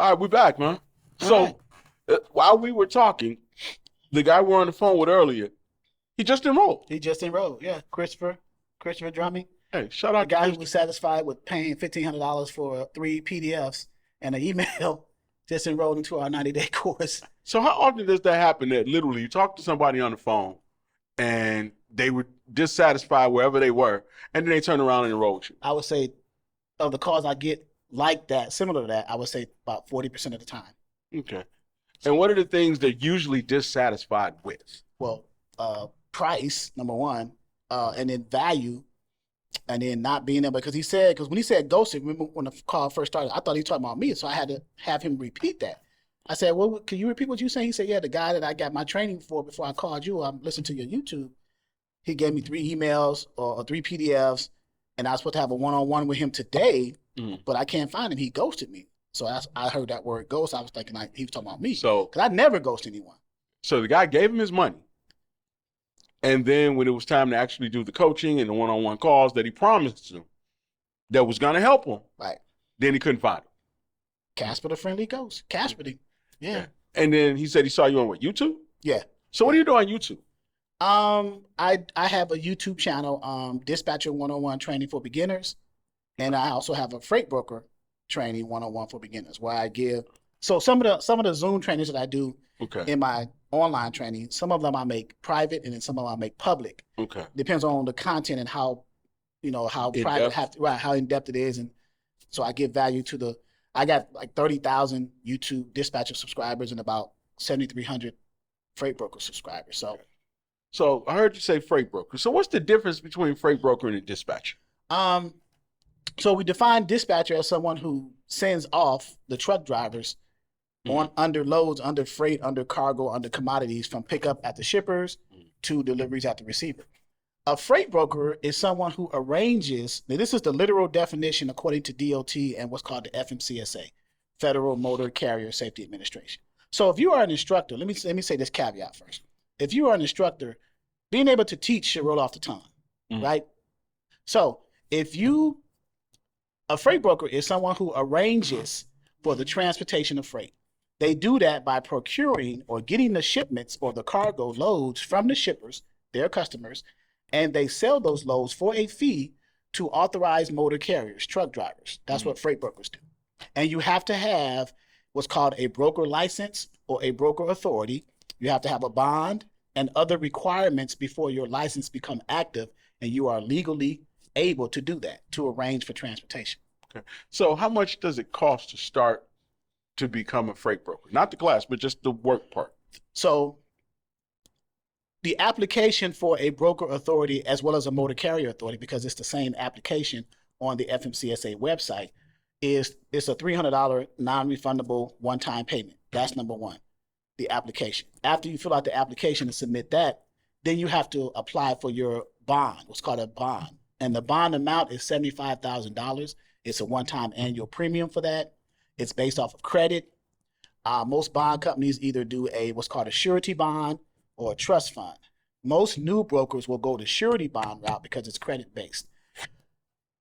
All right, we're back, man. All So right. while we were talking, the guy we were on the phone with earlier, he just enrolled. He just enrolled. Yeah, Christopher Drumming, Hey, shout the out to guy who Christian. was satisfied with paying $1,500 for 3 PDFs and an email, just enrolled into our 90-day course. So how often does that happen that literally you talk to somebody on the phone and they were dissatisfied wherever they were, and then they turn around and enroll with you? I would say of the calls I get like that, similar to that, I would say about 40% of the time. Okay. And what are the things they're usually dissatisfied with? Well, price, number one, and then value, and then not being able, because when he said ghosted, remember when the call first started, I thought he was talking about me, so I had to have him repeat that. I said, well, can you repeat what you saying? He said, yeah, the guy that I got my training for before I called you, I'm listening to your YouTube. He gave me 3 emails or 3 PDFs, and I was supposed to have a one-on-one with him today, but I can't find him. He ghosted me. So I heard that word ghost. I was thinking he was talking about me. So, because I never ghost anyone. So the guy gave him his money. And then when it was time to actually do the coaching and the one-on-one calls that he promised him that was going to help him, right? Then he couldn't find him. Casper the friendly ghost. Casper. Yeah. And then he said he saw you on what, YouTube? Yeah. So what do you do on YouTube? I have a YouTube channel, Dispatcher 101 Training for Beginners, and I also have a freight broker training 101 for beginners where I give. So some of the Zoom trainings that I do in my online training, some of them I make private, and then some of them I make public. Okay. Depends on the content and how private how in depth it is, and so I give value to I got like 30,000 YouTube Dispatcher subscribers and about 7,300 freight broker subscribers. So I heard you say freight broker. So what's the difference between freight broker and a dispatcher? So we define dispatcher as someone who sends off the truck drivers on under loads, under freight, under cargo, under commodities from pickup at the shippers to deliveries at the receiver. A freight broker is someone who arranges, now this is the literal definition according to DOT and what's called the FMCSA, Federal Motor Carrier Safety Administration. So if you are an instructor, let me say this caveat first. If you are an instructor, being able to teach should roll off the tongue, right? So a freight broker is someone who arranges for the transportation of freight. They do that by procuring or getting the shipments or the cargo loads from the shippers, their customers, and they sell those loads for a fee to authorized motor carriers, truck drivers. That's what freight brokers do. And you have to have what's called a broker license or a broker authority. You have to have a bond and other requirements before your license become active, and you are legally able to do that, to arrange for transportation. Okay. So how much does it cost to start to become a freight broker? Not the class, but just the work part. So the application for a broker authority as well as a motor carrier authority, because it's the same application on the FMCSA website, it's a $300 non-refundable one-time payment. That's number one, the application. After you fill out the application and submit that, then you have to apply for your bond, what's called a bond. And the bond amount is $75,000. It's a one-time annual premium for that. It's based off of credit. Most bond companies either do what's called a surety bond or a trust fund. Most new brokers will go the surety bond route because it's credit-based.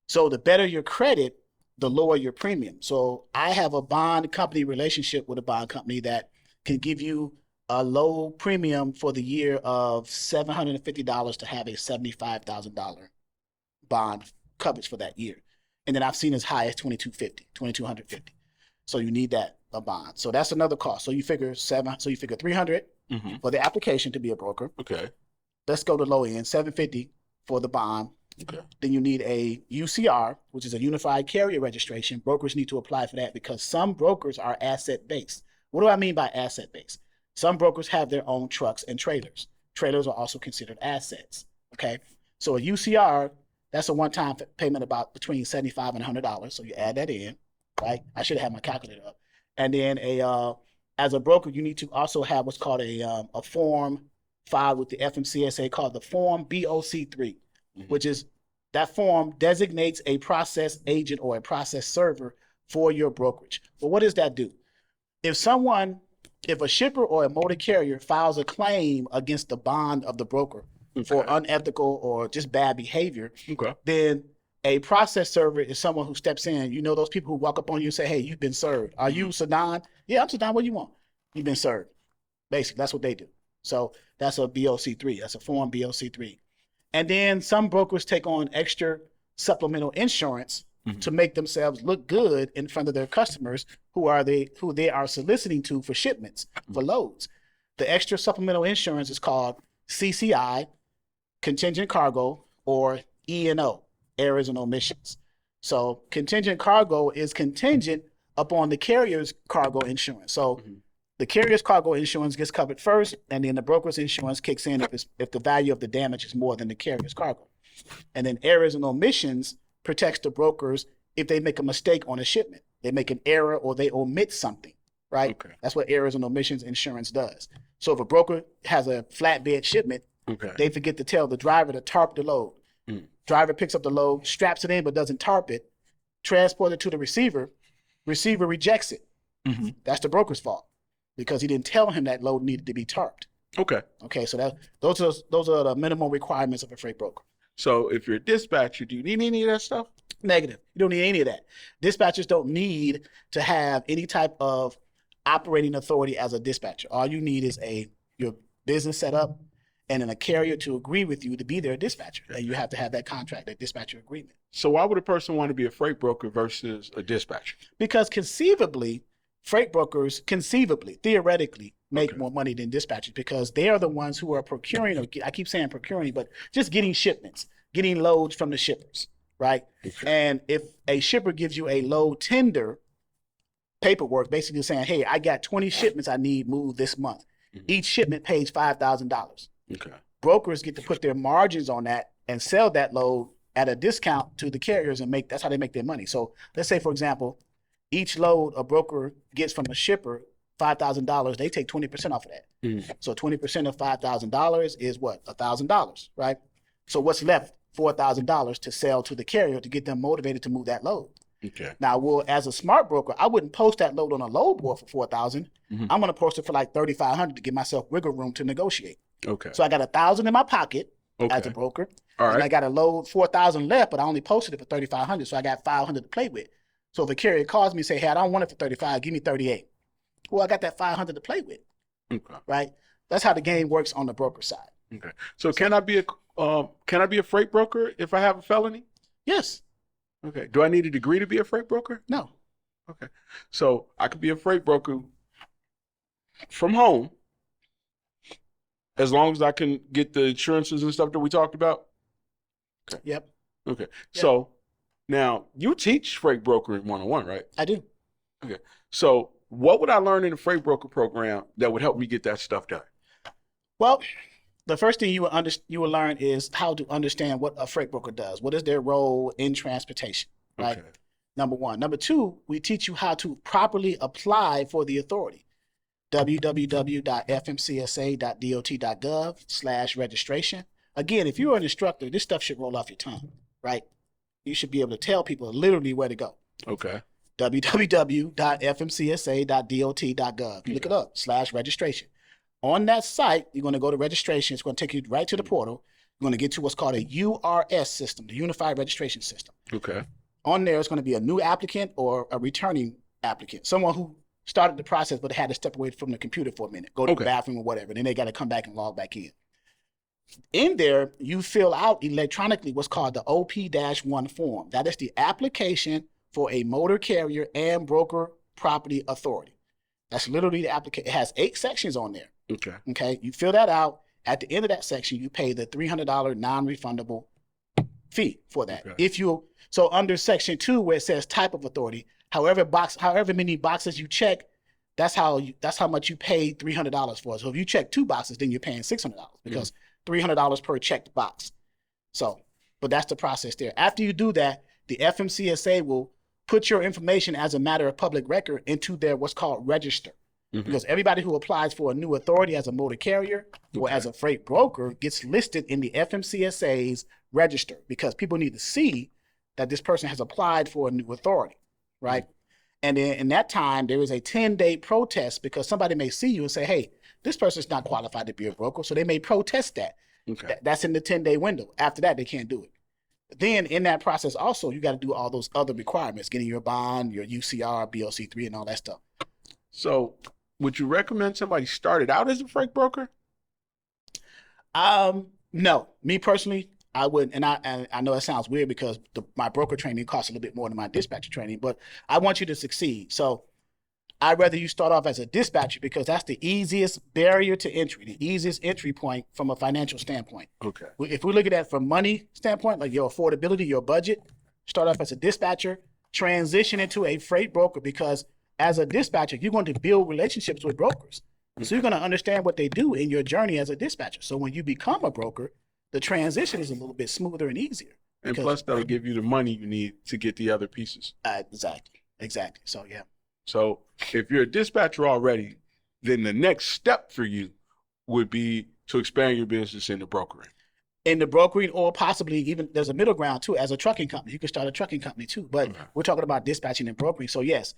So the better your credit, the lower your premium. So I have a bond company relationship with a bond company that can give you a low premium for the year of $750 to have a $75,000 bond coverage for that year. And then I've seen as high as $2,250. So you need a bond. So that's another cost. So you figure $300 for the application to be a broker. Okay. Let's go to low end, $750 for the bond. Okay. Then you need a UCR, which is a Unified Carrier Registration. Brokers need to apply for that because some brokers are asset-based. What do I mean by asset-based? Some brokers have their own trucks and trailers. Trailers are also considered assets. Okay. So a UCR, that's a one-time payment about between $75 and $100. So you add that in, right? I should have had my calculator up. And then as a broker, you need to also have what's called a form filed with the FMCSA called the Form BOC3, which is that form designates a process agent or a process server for your brokerage. But what does that do? If a shipper or a motor carrier files a claim against the bond of the broker for unethical or just bad behavior, then A process server is someone who steps in. You know those people who walk up on you and say, "Hey, you've been served. Are you SADON?" "Yeah, I'm SADON. What do you want?" "You've been served." Basically, that's what they do. So that's a BOC3. That's a form BOC3. And then some brokers take on extra supplemental insurance to make themselves look good in front of their customers who they are soliciting to for shipments, for loads. The extra supplemental insurance is called CCI, contingent cargo, or E&O, errors and omissions. So contingent cargo is contingent upon the carrier's cargo insurance. So the carrier's cargo insurance gets covered first, and then the broker's insurance kicks in if the value of the damage is more than the carrier's cargo. And then errors and omissions protects the brokers if they make a mistake on a shipment. They make an error or they omit something, right? Okay. That's what errors and omissions insurance does. So if a broker has a flatbed shipment, they forget to tell the driver to tarp the load. Driver picks up the load, straps it in but doesn't tarp it, transports it to the receiver. Receiver rejects it. That's the broker's fault because he didn't tell him that load needed to be tarped. Okay, so those are the minimum requirements of a freight broker. So if you're a dispatcher, do you need any of that stuff? Negative. You don't need any of that. Dispatchers don't need to have any type of operating authority as a dispatcher. All you need is your business set up and then a carrier to agree with you to be their dispatcher. And you have to have that contract, that dispatcher agreement. So why would a person want to be a freight broker versus a dispatcher? Because conceivably, freight brokers theoretically make more money than dispatchers because they are the ones who are procuring, or I keep saying procuring, but just getting shipments, getting loads from the shippers, right? And if a shipper gives you a load tender paperwork, basically saying, "Hey, I got 20 shipments I need moved this month." Each shipment pays $5,000. Brokers get to put their margins on that and sell that load at a discount to the carriers, and that's how they make their money. So let's say, for example, each load a broker gets from a shipper, $5,000, they take 20% off of that. So 20% of $5,000 is what? $1,000, right? So what's left? $4,000 to sell to the carrier to get them motivated to move that load. Now, as a smart broker, I wouldn't post that load on a load board for $4,000. I'm going to post it for like $3,500 to give myself wiggle room to negotiate. So I got $1,000 in my pocket as a broker. And I got a load $4,000 left, but I only posted it for $3,500, so I got $500 to play with. So if a carrier calls me and say, "Hey, I don't want it for $35, give me $38." Well, I got that $500 to play with, right? That's how the game works on the broker side. So can I be a freight broker if I have a felony? Yes. Do I need a degree to be a freight broker? No. So I could be a freight broker from home as long as I can get the insurances and stuff that we talked about. Yep. So now you teach freight brokering 101, right? I do. So what would I learn in the freight broker program that would help me get that stuff done? Well, the first thing you will learn is how to understand what a freight broker does. What is their role in transportation, right? Number one. Number two, we teach you how to properly apply for the authority. www.fmcsa.dot.gov/registration. Again, if you're an instructor, this stuff should roll off your tongue, right? You should be able to tell people literally where to go. www.fmcsa.dot.gov. Look it up, /registration. On that site, you're going to go to registration. It's going to take you right to the portal. You're going to get to what's called a URS system, the Unified Registration System. On there, it's going to be a new applicant or a returning applicant, someone who started the process but had to step away from the computer for a minute, go to the bathroom or whatever. Then they got to come back and log back in. In there, you fill out electronically what's called the OP-1 form. That is the application for a motor carrier and broker property authority. That's literally the application. It has 8 sections on there. You fill that out. At the end of that section, you pay the $300 non-refundable fee for that. So under section 2, where it says type of authority, however many boxes you check, that's how much you pay $300 for. So if you check 2 boxes, then you're paying $600 because $300 per checked box. But that's the process there. After you do that, the FMCSA will put your information as a matter of public record into their what's called register. Because everybody who applies for a new authority as a motor carrier or as a freight broker gets listed in the FMCSA's register because people need to see that this person has applied for a new authority, right? And then in that time, there is a 10-day protest because somebody may see you and say, "Hey, this person's not qualified to be a broker," so they may protest that. That's in the 10-day window. After that, they can't do it. Then in that process also, you got to do all those other requirements, getting your bond, your UCR, BOC3, and all that stuff. So would you recommend somebody started out as a freight broker? No, me personally, I wouldn't. And I know it sounds weird because my broker training costs a little bit more than my dispatcher training, but I want you to succeed. So I'd rather you start off as a dispatcher because that's the easiest barrier to entry, the easiest entry point from a financial standpoint. Okay. If we look at that from money standpoint, like your affordability, your budget, start off as a dispatcher, transition into a freight broker because as a dispatcher, you're going to build relationships with brokers. So you're going to understand what they do in your journey as a dispatcher. So when you become a broker, the transition is a little bit smoother and easier. And plus, that'll give you the money you need to get the other pieces. Exactly. So, yeah. So if you're a dispatcher already, then the next step for you would be to expand your business into brokering. In the brokering, or possibly even there's a middle ground too, as a trucking company. You can start a trucking company too. But we're talking about dispatching and brokering. So, yes,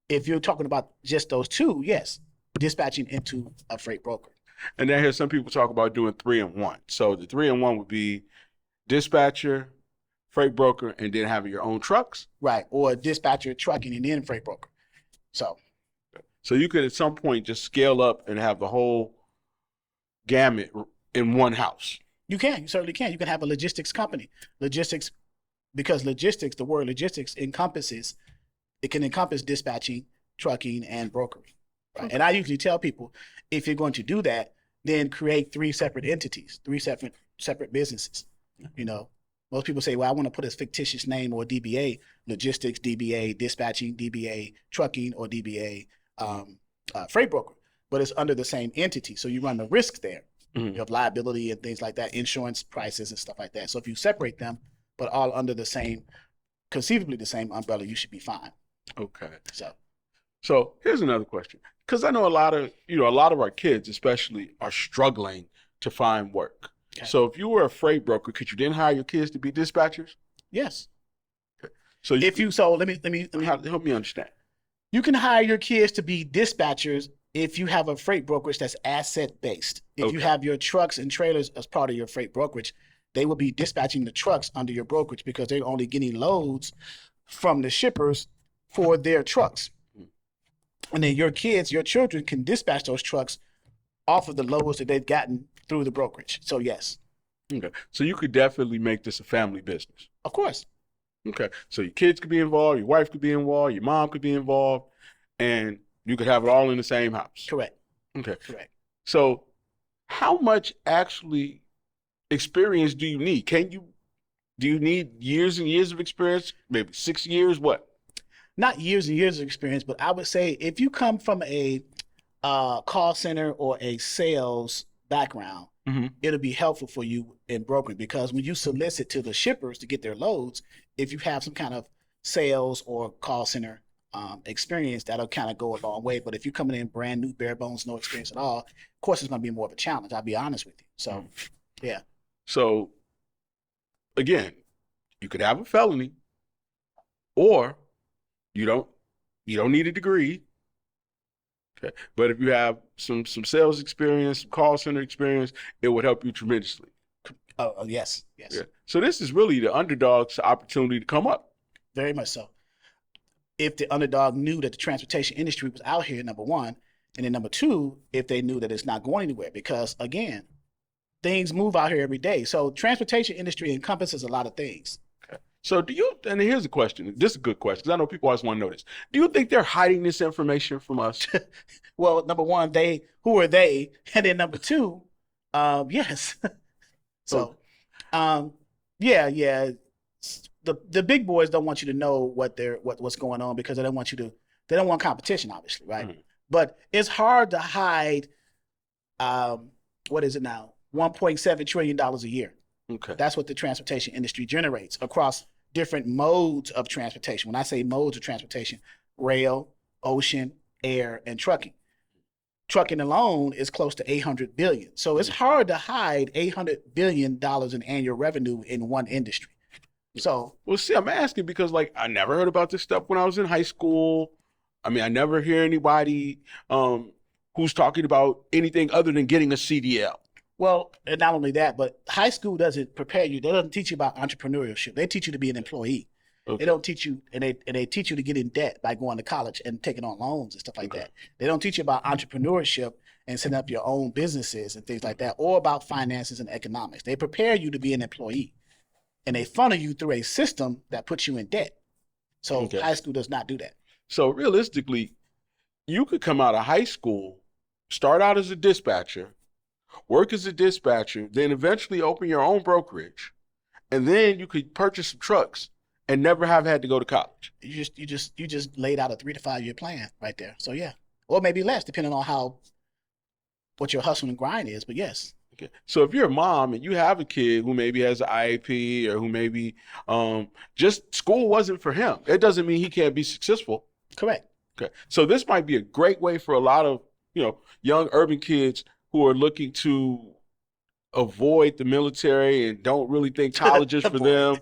if you're talking about just those two, yes, dispatching into a freight broker. And then I hear some people talk about doing 3-in-1. So the 3-in-1 would be dispatcher, freight broker, and then having your own trucks. Right. Or dispatcher, trucking, and then freight broker. So you could at some point just scale up and have the whole gamut in one house. You can. You certainly can. You can have a logistics company. Logistics, because logistics, the word logistics encompasses, it can encompass dispatching, trucking, and brokering. Right? And I usually tell people, if you're going to do that, then create 3 separate entities, 3 separate businesses. You know, most people say, well, I want to put a fictitious name or DBA, logistics, DBA, dispatching, DBA, trucking, or DBA, freight broker. But it's under the same entity. So you run the risks there. You have liability and things like that, insurance prices and stuff like that. So if you separate them, but all under the same, conceivably the same umbrella, you should be fine. Okay. So here's another question. Because I know a lot of our kids especially are struggling to find work. Okay. So if you were a freight broker, could you then hire your kids to be dispatchers? Yes. Okay. So let me help me understand. You can hire your kids to be dispatchers if you have a freight brokerage that's asset based. If you have your trucks and trailers as part of your freight brokerage, they will be dispatching the trucks under your brokerage because they're only getting loads from the shippers for their trucks. And then your children can dispatch those trucks off of the loads that they've gotten through the brokerage. So yes. Okay. So you could definitely make this a family business. Of course. Okay. So your kids could be involved, your wife could be involved, your mom could be involved, and you could have it all in the same house. Correct. Okay. Correct. So how much actually experience do you need? Do you need years and years of experience? Maybe 6 years? What? Not years and years of experience, but I would say if you come from a call center or a sales background, it'll be helpful for you in brokering because when you solicit to the shippers to get their loads, if you have some kind of sales or call center experience, that'll kind of go a long way. But if you're coming in brand new, bare bones, no experience at all, of course, it's going to be more of a challenge. I'll be honest with you. So, yeah. So, again, you could have a felony, or you don't need a degree. Okay, but if you have some sales experience, some call center experience, it would help you tremendously. Oh, yes. Yeah. So this is really the underdog's opportunity to come up. Very much so. If the underdog knew that the transportation industry was out here, number one, and then number two, if they knew that it's not going anywhere, because again, things move out here every day. So transportation industry encompasses a lot of things. Okay. So and here's a question. This is a good question because I know people always want to know this. Do you think they're hiding this information from us? Well, number one, who are they? And then number two, yes. So, yeah. The big boys don't want you to know what's going on because they don't want competition, obviously, right? Mm-hmm. But it's hard to hide, what is it now? $1.7 trillion a year. Okay. That's what the transportation industry generates across different modes of transportation. When I say modes of transportation, rail, ocean, air, and trucking. Trucking alone is close to $800 billion. So it's hard to hide $800 billion in annual revenue in one industry. So, well, see, I'm asking because I never heard about this stuff when I was in high school. I mean, I never hear anybody who's talking about anything other than getting a CDL. Well, and not only that, but high school doesn't prepare you. They doesn't teach you about entrepreneurship. They teach you to be an employee. They Okay. don't teach you, and they teach you to get in debt by going to college and taking on loans and stuff like Okay. that. They don't teach you about entrepreneurship and setting up your own businesses and things like that, or about finances and economics. They prepare you to be an employee, and they funnel you through a system that puts you in debt. So Okay. high school does not do that. So realistically, you could come out of high school, start out as a dispatcher, work as a dispatcher, then eventually open your own brokerage, and then you could purchase some trucks and never have had to go to college. You just laid out a 3 to 5 year plan right there. So yeah, or maybe less, depending on how what your hustle and grind is. But yes, Okay. So if you're a mom and you have a kid who maybe has an IAP or who maybe just school wasn't for him, it doesn't mean he can't be successful. correct. Okay. So this might be a great way for a lot of, young urban kids who are looking to avoid the military and don't really think college is for them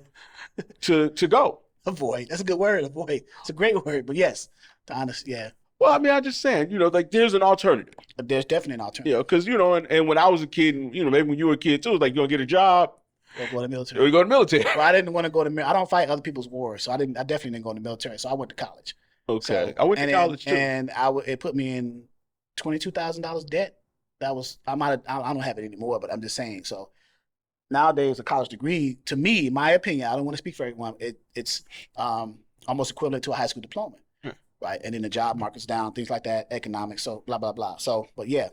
to go. Avoid. That's a good word. Avoid. It's a great word. But yes, to honest, yeah. Well, I mean, I'm just saying, like there's an alternative, But there's definitely an alternative. because, and when I was a kid and, maybe when you were a kid too, it's like, you want to get a job Go to the or military. you go to the military. Well, I didn't want to go to. I don't fight other people's wars, so I didn't. I definitely didn't go to the military. So I went to college. Okay. So, I went to college too. and it put me in $22,000 debt. That was I don't have it anymore, but I'm just saying. So nowadays, a college degree, to me, my opinion, I don't want to speak for everyone. It's almost equivalent to a high school diploma, Yeah. right? And then the job market's down, things like that, economics, so blah blah blah. So, but yeah,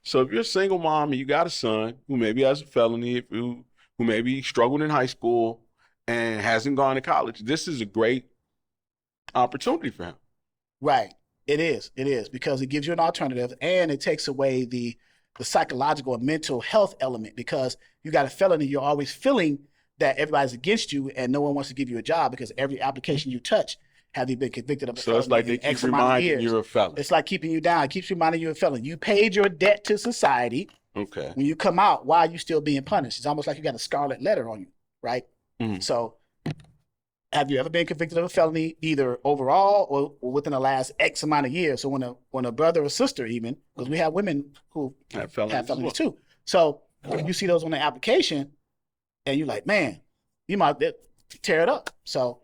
So if you're a single mom and you got a son who maybe has a felony, who maybe struggled in high school and hasn't gone to college, this is a great opportunity for him. right. It is because it gives you an alternative and it takes away the psychological and mental health element because you got a felony, you're always feeling that everybody's against you and no one wants to give you a job because every application you touch, have you been convicted of a So felony it's like they in keep X amount of reminding years? you're a felon. It's like keeping you down. It keeps reminding you of a felon. You paid your debt to society. Okay. When you come out, why are you still being punished? It's almost like you got a scarlet letter on you, right? Mhm. So have you ever been convicted of a felony either overall or within the last X amount of years? So when a brother or sister even, because we have women who Have felonies have as felonies well. too. So when you see those on the application and you're like, man, you might tear it up. So,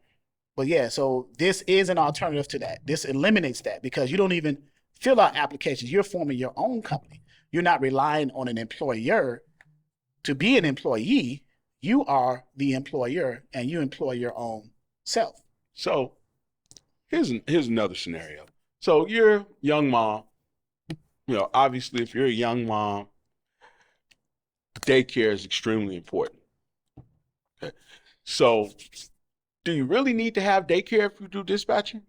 but yeah, so this is an alternative to that. This eliminates that because you don't even fill out applications. You're forming your own company. You're not relying on an employer to be an employee. You are the employer and you employ your own self. So here's another scenario. So you're a young mom. Obviously, if you're a young mom, daycare is extremely important. Okay. So do you really need to have daycare if you do dispatching?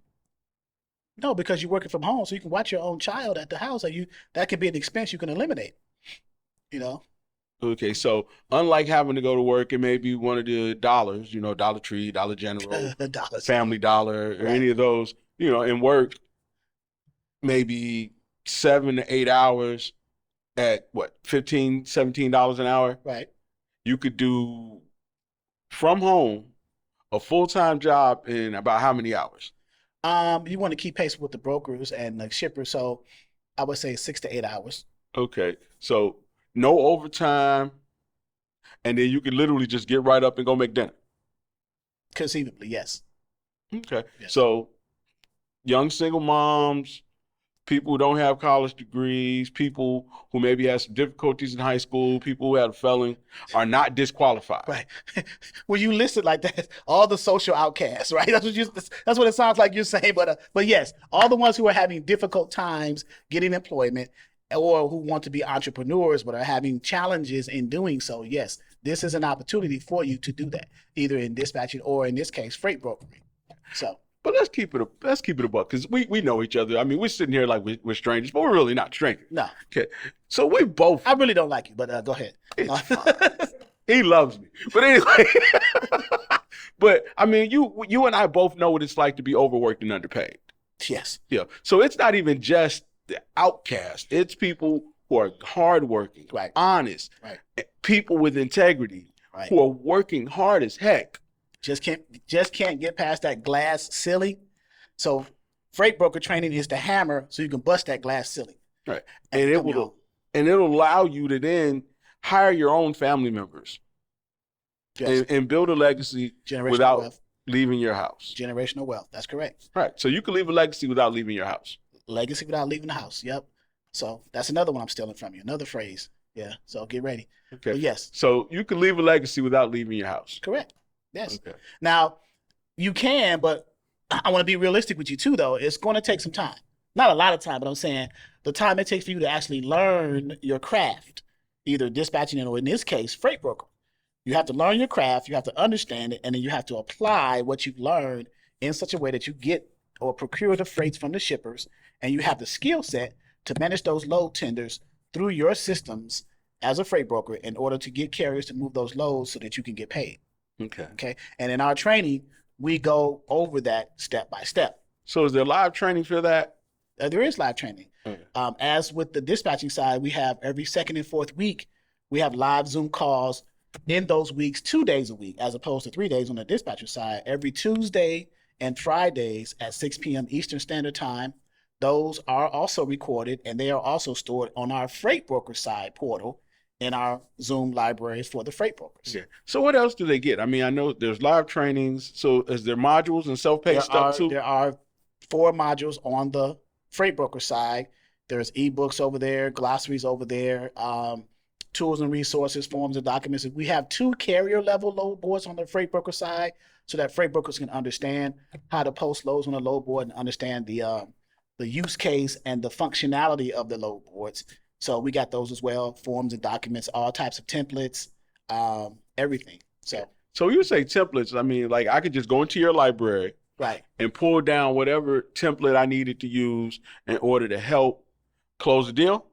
No, because you're working from home, so you can watch your own child at the house, and that can be an expense you can eliminate. You know, Okay, so unlike having to go to work and maybe one of the dollars, Dollar Tree, Dollar General, the dollars. Family Dollar, or Right. any of those, and work maybe 7 to 8 hours at what, $15, $17 an hour, Right. you could do from home a full-time job in about how many hours? You want to keep pace with the brokers and the shippers, so I would say 6 to 8 hours. Okay, so no overtime, and then you could literally just get right up and go make dinner. Conceivably, yes. Okay, Yes. so young single moms, people who don't have college degrees, people who maybe had some difficulties in high school, people who had a felony are not disqualified. Right. When you list it like that, all the social outcasts, right? That's what it sounds like you're saying. But yes, all the ones who are having difficult times getting employment or who want to be entrepreneurs but are having challenges in doing so, yes, this is an opportunity for you to do that, either in dispatching or in this case, freight brokering. So But let's keep it a buck because we know each other. I mean, we're sitting here like we're strangers, but we're really not strangers. no, Okay, so we both. I really don't like you, but go ahead. It's fine. He loves me, but anyway. But I mean, you and I both know what it's like to be overworked and underpaid. Yes. Yeah, so it's not even just the outcast; it's people who are hardworking, Right. honest, Right. people with integrity Right. who are working hard as heck. Just can't get past that glass ceiling. So freight broker training is the hammer so you can bust that glass ceiling. Right, and and it become your will own. and it'll allow you to then hire your own family members Yes. and build a legacy Generational without wealth. leaving your house. Generational wealth. That's correct. Right. So you can leave a legacy without leaving your house. Legacy without leaving the house. Yep. So that's another one I'm stealing from you. Another phrase. Yeah. So get ready. Okay. But yes. So you can leave a legacy without leaving your house. Correct. Yes. Okay. Now, you can, but I want to be realistic with you too, though. It's going to take some time. Not a lot of time, but I'm saying the time it takes for you to actually learn your craft, either dispatching or in this case, freight broker. You have to learn your craft, you have to understand it, and then you have to apply what you've learned in such a way that you get or procure the freights from the shippers, and you have the skill set to manage those load tenders through your systems as a freight broker in order to get carriers to move those loads so that you can get paid. Okay. Okay. And in our training, we go over that step by step. So is there live training for that? There is live training. Okay. As with the dispatching side, we have every second and fourth week, we have live Zoom calls in those weeks, 2 days a week, as opposed to 3 days on the dispatcher side. Every Tuesday and Fridays at 6 p.m. Eastern Standard Time. Those are also recorded, and they are also stored on our freight broker side portal in our Zoom library for the freight brokers. Yeah. So what else do they get? I mean, I know there's live trainings. So is there modules and self-paced stuff too? There are 4 modules on the freight broker side. There's ebooks over there, glossaries over there, tools and resources, forms and documents. We have 2 carrier level load boards on the freight broker side so that freight brokers can understand how to post loads on the load board and understand the use case and the functionality of the load boards. So we got those as well, forms and documents, all types of templates, everything. So you say templates. I mean, like I could just go into your library right. and pull down whatever template I needed to use in order to help close the deal.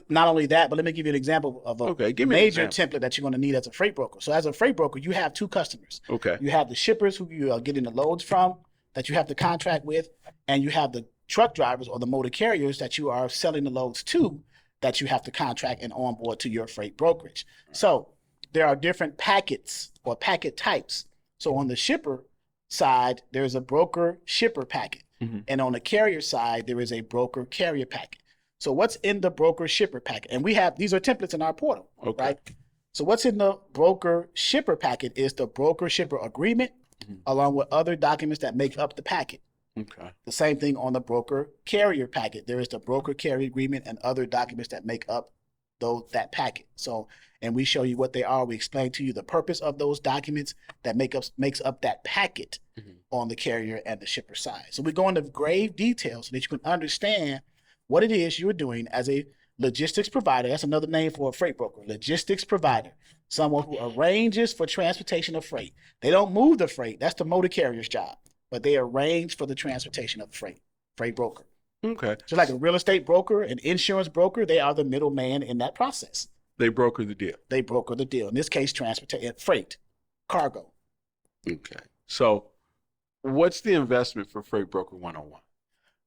Not only that, but let me give you an example of a major template that you're going to need as a freight broker. So as a freight broker, you have 2 customers. Okay. You have the shippers who you are getting the loads from that you have the contract with, and you have the truck drivers or the motor carriers that you are selling the loads to that you have to contract and onboard to your freight brokerage. So there are different packets or packet types. So on the shipper side, there's a broker shipper packet. Mm-hmm. And on the carrier side, there is a broker carrier packet. So what's in the broker shipper packet? And we have, these are templates in our portal, okay. Right? So what's in the broker shipper packet is the broker shipper agreement, mm-hmm. along with other documents that make up the packet. Okay. The same thing on the broker carrier packet. There is the broker carrier agreement and other documents that make up that packet. So, and we show you what they are. We explain to you the purpose of those documents that makes up that packet, mm-hmm. on the carrier and the shipper side. So we go into grave detail so that you can understand what it is you're doing as a logistics provider. That's another name for a freight broker. Logistics provider. Someone who arranges for transportation of freight. They don't move the freight. That's the motor carrier's job. But they arrange for the transportation of the freight broker. Okay. So like a real estate broker, an insurance broker, they are the middleman in that process. They broker the deal. They broker the deal. In this case, freight, cargo. Okay. So what's the investment for Freight Broker 101?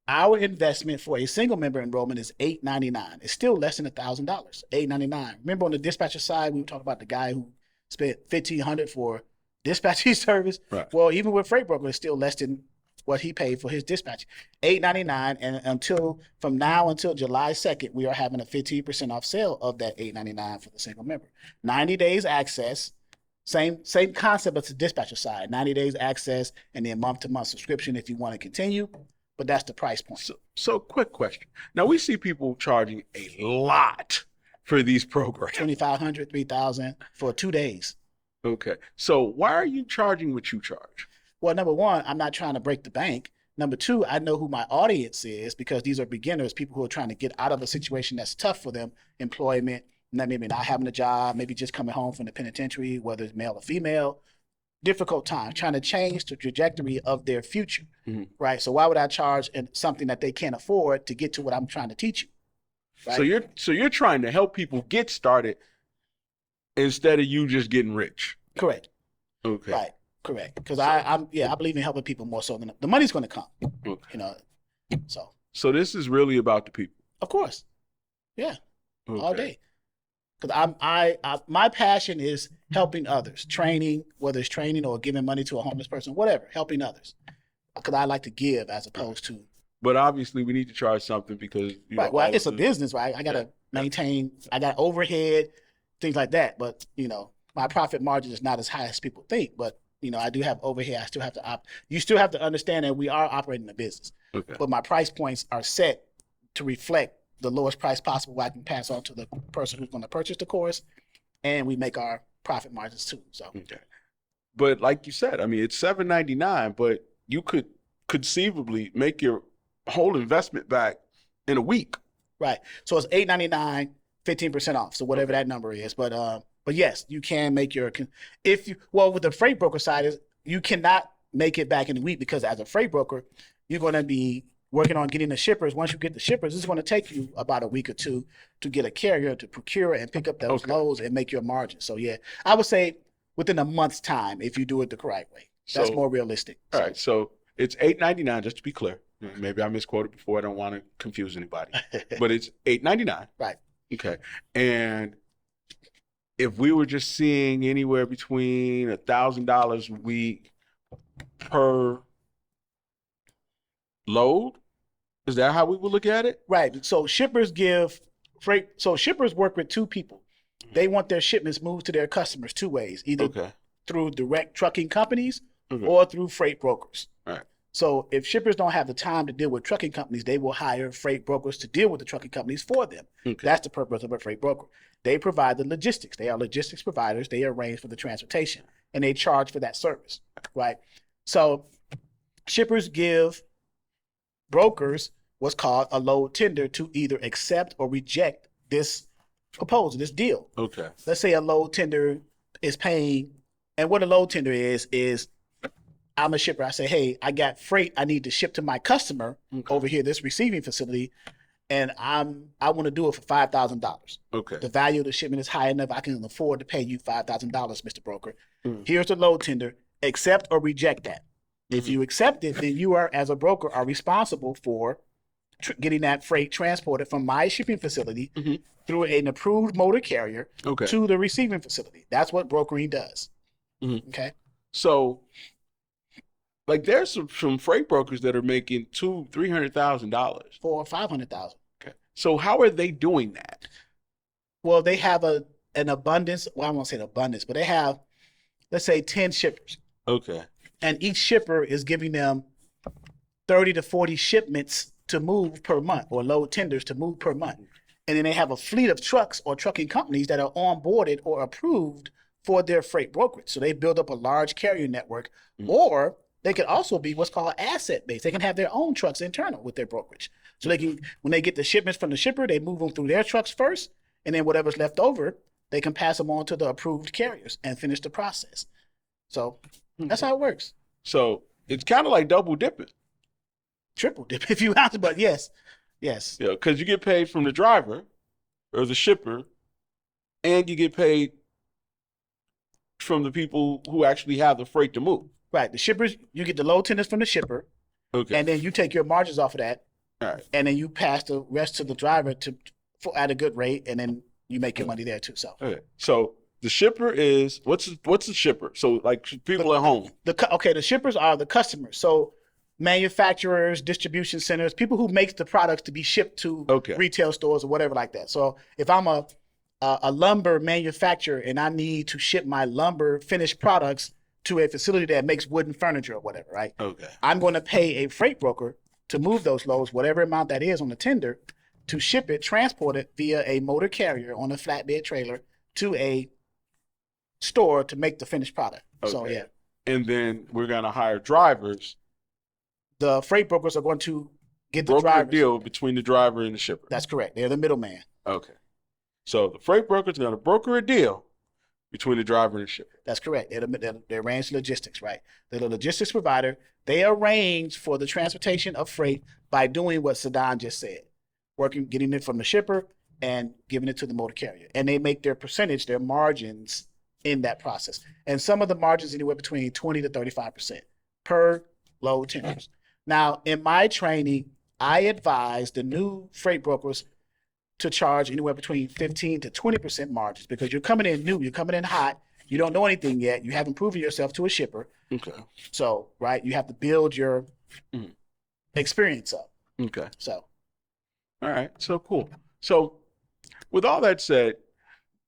Our investment for a single member enrollment is $899. It's still less than $1,000. $899. Remember on the dispatcher side, we were talking about the guy who spent $1,500 for dispatching service. Right. Well, even with freight broker, it's still less than what he paid for his dispatch. $899, and from now until July 2nd, we are having a 15% off sale of that $899 for the single member. 90 days access, same concept as the dispatcher side. 90 days access, and then month-to-month subscription if you want to continue. But that's the price point. So quick question. Now we see people charging a lot for these programs. $2,500, $3,000 for 2 days. Okay. So why are you charging what you charge? Well, number one, I'm not trying to break the bank. Number two, I know who my audience is because these are beginners, people who are trying to get out of a situation that's tough for them, employment, maybe not having a job, maybe just coming home from the penitentiary, whether it's male or female, difficult time, trying to change the trajectory of their future, mm-hmm. right? So why would I charge something that they can't afford to get to what I'm trying to teach you? Right? So you're trying to help people get started instead of you just getting rich. Correct. Okay. Right. Correct. Because I believe in helping people more so than the money's going to come. Okay. So this is really about the people. Of course. Yeah. Okay. All day. Because my passion is helping others, training, whether it's training or giving money to a homeless person, whatever, helping others. Because I like to give as opposed to But obviously, we need to charge something because Right. Well, all it's of a business, right? I gotta maintain. I got overhead, things like that. But my profit margin is not as high as people think. But I do have overhead. I still have to You still have to understand that we are operating a business. Okay. But my price points are set to reflect the lowest price possible I can pass on to the person who's going to purchase the course, and we make our profit margins too. So Okay. But like you said, I mean, it's $7.99, but you could conceivably make your whole investment back in a week. right. So it's $8.99, 15% off. So whatever that number is. But yes, you can make your with the freight broker side is you cannot make it back in a week because as a freight broker, you're going to be working on getting the shippers. Once you get the shippers, it's going to take you about a week or two to get a carrier to procure and pick up those loads and make your margin. So yeah, I would say within a month's time if you do it the correct way. That's more realistic. All right, so it's $8.99 just to be clear. Maybe I misquoted before. I don't want to confuse anybody, but it's $8.99. Right. Okay, and if we were just seeing anywhere between $1,000 a week per load, is that how we would look at it? Right. So shippers give freight. So shippers work with two people. They want their shipments moved to their customers two ways, either through direct trucking companies or through freight brokers. All right. So if shippers don't have the time to deal with trucking companies, they will hire freight brokers to deal with the trucking companies for them. Okay. That's the purpose of a freight broker. They provide the logistics. They are logistics providers. They arrange for the transportation and they charge for that service, right? So shippers give brokers what's called a load tender to either accept or reject this proposal, this deal. Okay. Let's say a load tender is paying, and what a load tender is I'm a shipper. I say, hey, I got freight I need to ship to my customer over here, this receiving facility, and I want to do it for $5,000. Okay. The value of the shipment is high enough. I can afford to pay you $5,000, Mr. Broker. Here's the load tender. Accept or reject that. If you accept it, then you are, as a broker, are responsible for getting that freight transported from my shipping facility through an approved motor carrier to the receiving facility. That's what brokering does. Okay. So, like, there's some freight brokers that are making $300,000 for $500,000. Okay. So how are they doing that? Well, they have an abundance. Well, I won't say an abundance, but they have, let's say, 10 shippers. Okay. And each shipper is giving them 30 to 40 shipments to move per month, or load tenders to move per month. And then they have a fleet of trucks or trucking companies that are onboarded or approved for their freight brokerage. So they build up a large carrier network, or they could also be what's called asset based. They can have their own trucks internal with their brokerage. So they can, when they get the shipments from the shipper, they move them through their trucks first, and then whatever's left over, they can pass them on to the approved carriers and finish the process. So that's how it works. So it's kind of like double dipping. Triple dip, if you want to, but yes. Yeah, because you get paid from the driver or the shipper, and you get paid from the people who actually have the freight to move. Right. The shippers, you get the load tenders from the shipper. Okay. And then you take your margins off of that. All right. And then you pass the rest to the driver at a good rate, and then you make your money there too. So. Okay. So the shipper is what's the shipper? So like people at home. The shippers are the customers. So manufacturers, distribution centers, people who make the products to be shipped to retail stores or whatever like that. So if I'm a lumber manufacturer and I need to ship my lumber finished products to a facility that makes wooden furniture or whatever, right? Okay. I'm going to pay a freight broker to move those loads, whatever amount that is on the tender, to ship it, transport it via a motor carrier on a flatbed trailer to a store to make the finished product. Okay. So, yeah. And then we're going to hire drivers. The freight brokers are going to get the broker drivers. Deal between the driver and the shipper. That's correct. They're the middleman. Okay. So the freight broker is going to broker a deal between the driver and the shipper. That's correct. They arrange logistics, right? They're the logistics provider. They arrange for the transportation of freight by doing what SADON just said, getting it from the shipper and giving it to the motor carrier. And they make their percentage, their margins in that process. And some of the margins anywhere between 20 to 35% per load tenders. Now, in my training, I advise the new freight brokers to charge anywhere between 15 to 20% margins, because you're coming in new, you're coming in hot, you don't know anything yet, you haven't proven yourself to a shipper. Okay. So, right, you have to build your experience up. Okay. So All right. So cool. So with all that said,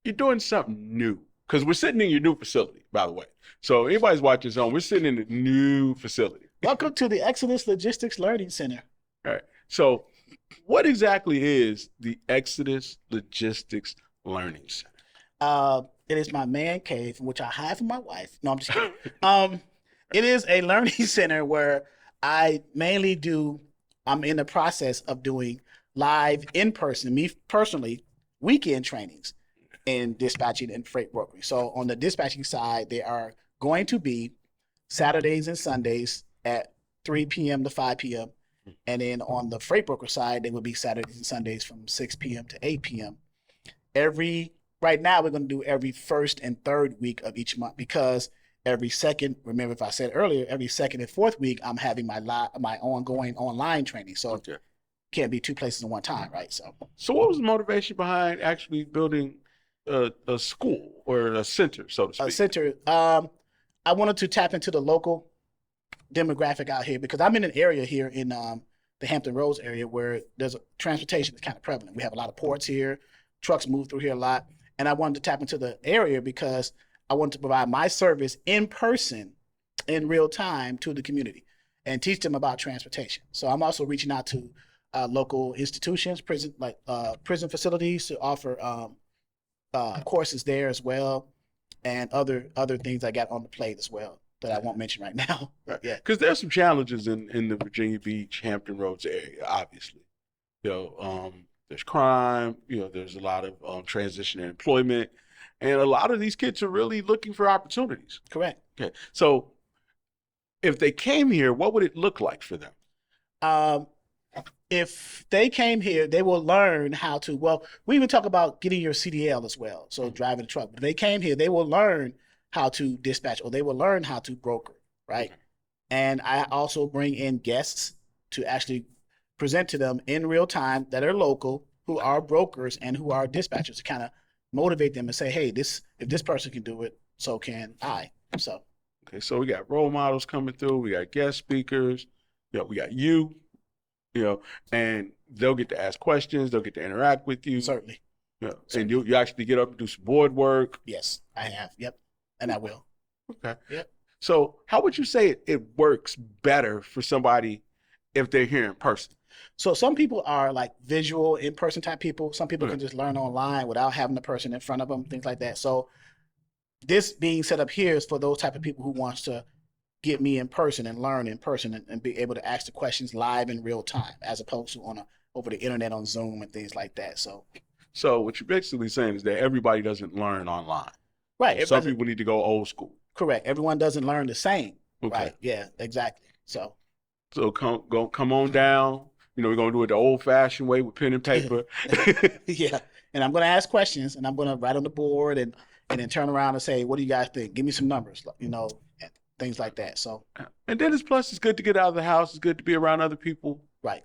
you're doing something new because we're sitting in your new facility, by the way. So anybody's watching this on, we're sitting in the new facility. welcome to the Exodus Logistics Learning Center. All right. So what exactly is the Exodus Logistics Learning Center? It is my man cave, which I hide from my wife. No, I'm just kidding. It is a learning center where I mainly do. I'm in the process of doing live in person, me personally, weekend trainings in dispatching and freight brokering. So on the dispatching side, they are going to be Saturdays and Sundays at 3 p.m. to 5 p.m. And then on the freight broker side, they will be Saturdays and Sundays from 6 p.m. to 8 p.m. Right now we're going to do every first and third week of each month because every second, remember if I said earlier, every second and fourth week, I'm having my ongoing online training. So Okay. can't be two places at one time, right? So what was the motivation behind actually building a school or a center, so to speak? A center, I wanted to tap into the local demographic out here because I'm in an area here in the Hampton Roads area where there's transportation is kind of prevalent. We have a lot of ports here, trucks move through here a lot, and I wanted to tap into the area because I wanted to provide my service in person, in real time to the community, and teach them about transportation. So I'm also reaching out to local institutions, prison facilities to offer courses there as well, and other things I got on the plate as well that I won't mention right now. Right. Yeah, Because there's some challenges in the Virginia Beach, Hampton Roads area, obviously. There's crime, there's a lot of transition in employment, and a lot of these kids are really looking for opportunities. correct. Okay. So if they came here, what would it look like for them? If they came here, they will learn how to. Well, we even talk about getting your CDL as well, so driving a truck. But if they came here, they will learn how to dispatch, or they will learn how to broker, right? Okay. And I also bring in guests to actually present to them in real time that are local, who are brokers and who are dispatchers, to kind of motivate them and say, hey, if this person can do it, so can I. So Okay, so we got role models coming through, we got guest speakers, we got you, and they'll get to ask questions, they'll get to interact with you. certainly, And you actually get up and do some board work. yes, I have. Yep, and I will. Okay. Yep. So how would you say it works better for somebody if they're here in person? So some people are like visual in-person type people. Some people Okay. can just learn online without having the person in front of them, things like that. So this being set up here is for those type of people who wants to get me in person and learn in person and be able to ask the questions live in real time, as opposed to over the internet on Zoom and things like that. So what you're basically saying is that everybody doesn't learn online. right, Some people need to go old school. correct. Everyone doesn't learn the same. Okay. Right. Yeah, exactly. So come on down. We're gonna do it the old-fashioned way with pen and paper. yeah, and I'm going to ask questions, and I'm going to write on the board, and then turn around and say, what do you guys think? Give me some numbers, and things like that. So And then it's good to get out of the house. It's good to be around other people. right,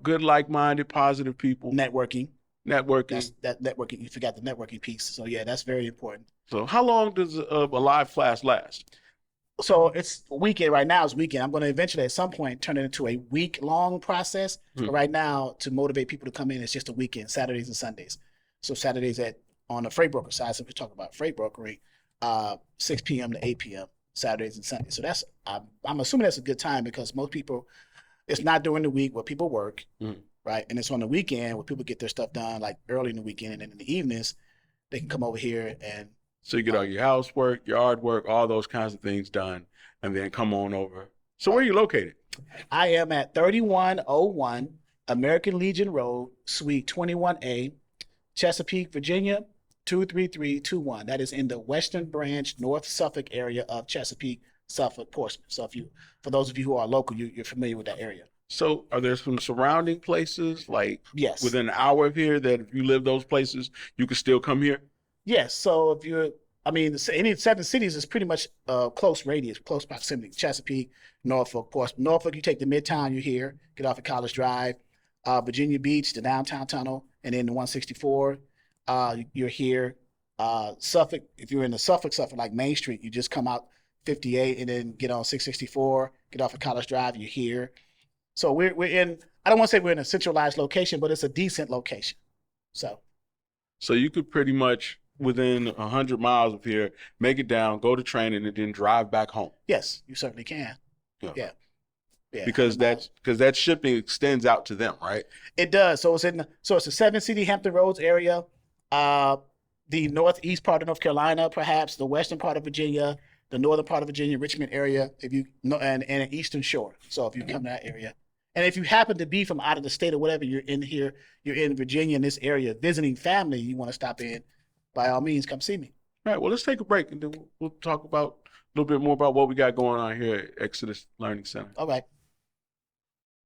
Good, like-minded, positive people. networking. Networking. That networking. You forgot the networking piece. So yeah, that's very important. So how long does a live class last? So it's a weekend right now. It's weekend. I'm going to eventually at some point turn it into a week-long process. But right now, to motivate people to come in, it's just a weekend, Saturdays and Sundays. So Saturdays on the freight broker side, since we talk about freight brokering, 6 p.m. to 8 p.m. Saturdays and Sundays. So I'm assuming that's a good time because most people, it's not during the week where people work, right? And it's on the weekend where people get their stuff done, like early in the weekend, and then in the evenings they can come over here and. So you get all your housework, yard work, all those kinds of things done, and then come on over. So where are you located? I am at 3101 American Legion Road, Suite 21A, Chesapeake, Virginia, 23321. That is in the Western Branch, North Suffolk area of Chesapeake, Suffolk, Portsmouth. So for those of you who are local, you're familiar with that area. So are there some surrounding places, like Yes. within an hour of here, that if you live those places, you can still come here? Yes. So any 7 cities is pretty much close radius, close proximity. Chesapeake, Norfolk, Portsmouth. Norfolk, you take the Midtown, you're here, get off at College Drive. Virginia Beach, the downtown tunnel, and then the 164, you're here. Suffolk, if you're in the Suffolk, like Main Street, you just come out 58 and then get on 664, get off at College Drive, you're here. So we're in I don't want to say we're in a centralized location, but it's a decent location. So you could pretty much within 100 miles of here make it down, go to training, and then drive back home. yes, you certainly can. Yeah. Yeah. Yeah. Because 100 miles. that shipping extends out to them, right? It does. So it's the 7 City Hampton Roads area, the northeast part of North Carolina, perhaps the western part of Virginia, the northern part of Virginia, Richmond area, if you know, and an eastern shore. So if you come to that area, and if you happen to be from out of the state or whatever, you're in here, you're in Virginia in this area visiting family, you want to stop in, by all means, come see me. All right. Well, let's take a break and then we'll talk about a little bit more about what we got going on here at Exodus Learning Center. All right.